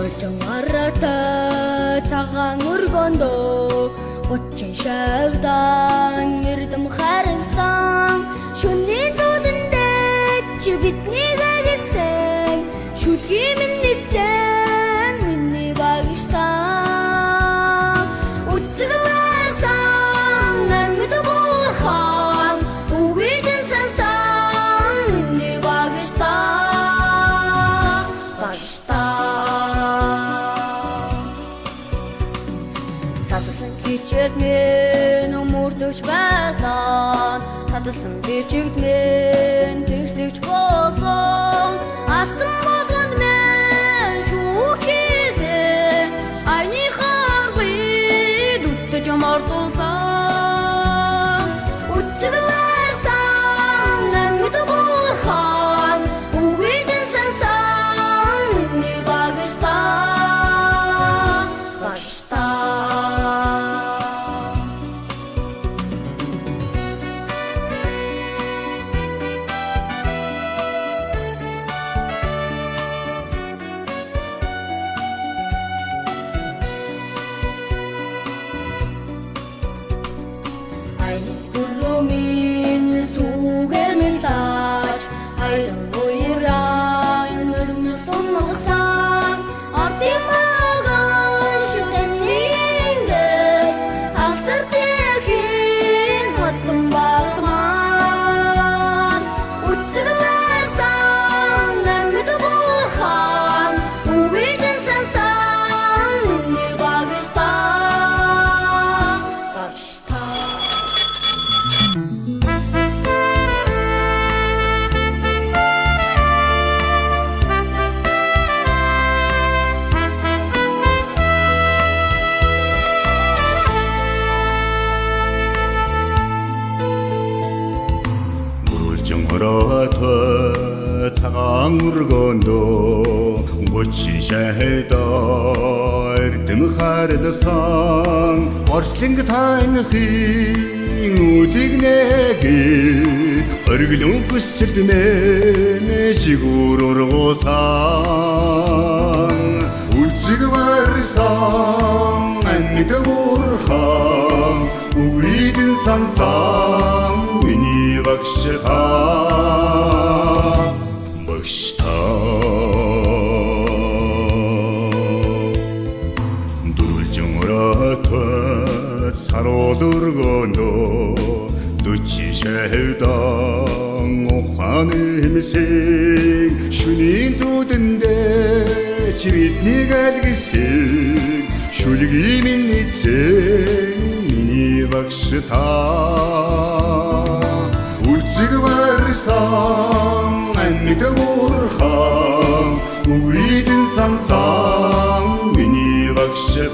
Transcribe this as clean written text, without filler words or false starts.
Jangarata цагаан өргөндөө Учин шавдан эрдэм харсан Шүний зүдэндээ чи бидний гагэсэн Шүдгийн миний зэм миний багштан Утсгаласан намид бурхан Үгидэн сансан миний багштан Татсан кичээд мен өмөрдөж байсан Татсан бичигд мен тэгж болсон Асан бодгонд мен шүүхээсээ Айны харгыг үтэж мартуулсан Утсгаласан намид бурхан Үгидэн сансан миний багштан Гүрмийн сүгээр мэлдаж хайран уяран нүрмэс сонногсан артын магаан шүтэнийгэр автар тэрхийн хотлон багтман Утсгаласан намид бурхан Үгидэн сансан миний багштан 정거라터 цагаан өргөндөө Учин шавдан эрдэм харсан Орчлонг таныхын үдийг нэгийг Оргилон хүсэлд мэн жигүүр ургуусан Үлцэг барсан амьд бурхан Үгидэн сансан миний багштан Дүржмөрөтө сарол өргөндөө Дүчи шавдан ухаан эмсэг Шүний зүдэндээ чи бидний галгисэг Шүлгийн миний зэм миний багштан Үлцэг барсан амьд бурхан Үгидэн сансан миний багштан